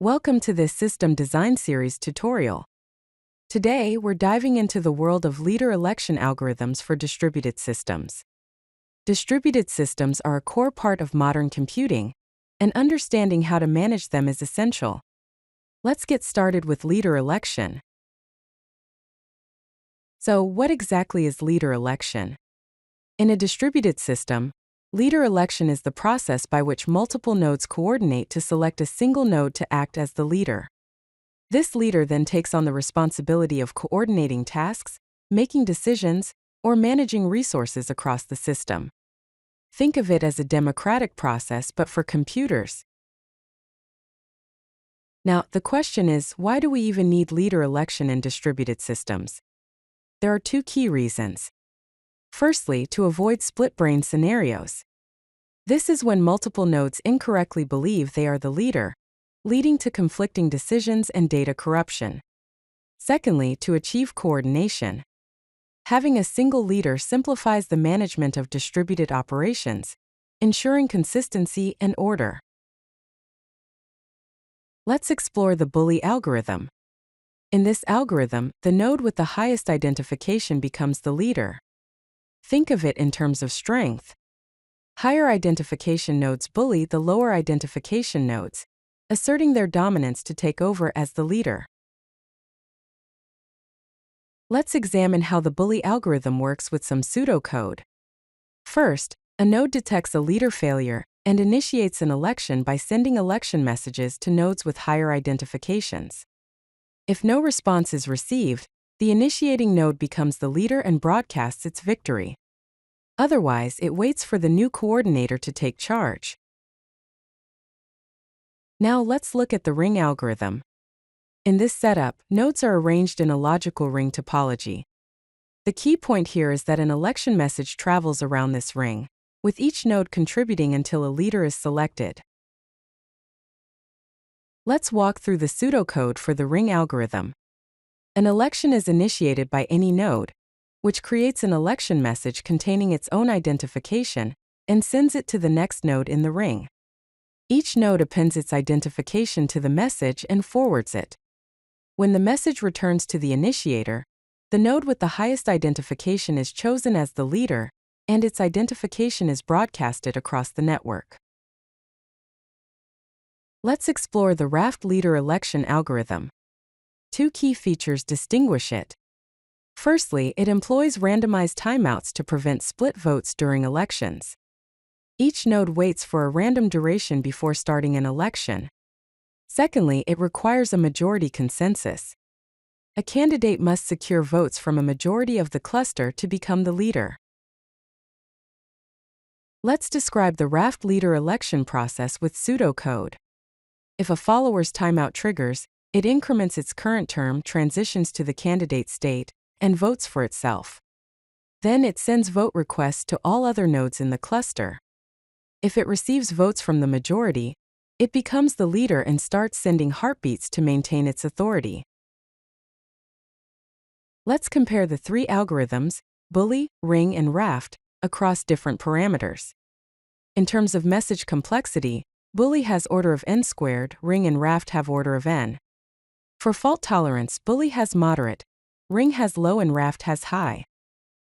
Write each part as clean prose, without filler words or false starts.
Welcome to this System Design Series tutorial. Today, we're diving into the world of leader election algorithms for distributed systems. Distributed systems are a core part of modern computing, and understanding how to manage them is essential. Let's get started with leader election. So, what exactly is leader election? In a distributed system, leader election is the process by which multiple nodes coordinate to select a single node to act as the leader. This leader then takes on the responsibility of coordinating tasks, making decisions, or managing resources across the system. Think of it as a democratic process but for computers. Now, the question is, why do we even need leader election in distributed systems? There are two key reasons. Firstly, to avoid split-brain scenarios. This is when multiple nodes incorrectly believe they are the leader, leading to conflicting decisions and data corruption. Secondly, to achieve coordination. Having a single leader simplifies the management of distributed operations, ensuring consistency and order. Let's explore the bully algorithm. In this algorithm, the node with the highest identification becomes the leader. Think of it in terms of strength. Higher identification nodes bully the lower identification nodes, asserting their dominance to take over as the leader. Let's examine how the bully algorithm works with some pseudocode. First, a node detects a leader failure and initiates an election by sending election messages to nodes with higher identifications. If no response is received, the initiating node becomes the leader and broadcasts its victory. Otherwise, it waits for the new coordinator to take charge. Now let's look at the ring algorithm. In this setup, nodes are arranged in a logical ring topology. The key point here is that an election message travels around this ring, with each node contributing until a leader is selected. Let's walk through the pseudocode for the ring algorithm. An election is initiated by any node, which creates an election message containing its own identification and sends it to the next node in the ring. Each node appends its identification to the message and forwards it. When the message returns to the initiator, the node with the highest identification is chosen as the leader, and its identification is broadcasted across the network. Let's explore the Raft leader election algorithm. Two key features distinguish it. Firstly, it employs randomized timeouts to prevent split votes during elections. Each node waits for a random duration before starting an election. Secondly, it requires a majority consensus. A candidate must secure votes from a majority of the cluster to become the leader. Let's describe the Raft leader election process with pseudocode. If a follower's timeout triggers, it increments its current term, transitions to the candidate state, and votes for itself. Then it sends vote requests to all other nodes in the cluster. If it receives votes from the majority, it becomes the leader and starts sending heartbeats to maintain its authority. Let's compare the three algorithms, bully, ring, and raft, across different parameters. In terms of message complexity, bully has order of n squared, ring and raft have order of n. For fault tolerance, bully has moderate, ring has low and raft has high.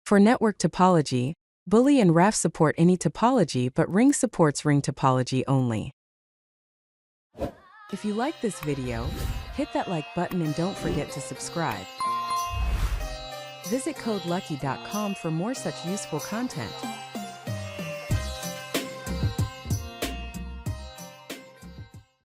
For network topology, bully and raft support any topology but ring supports ring topology only. If you like this video, hit that like button and don't forget to subscribe. Visit CodeLucky.com for more such useful content.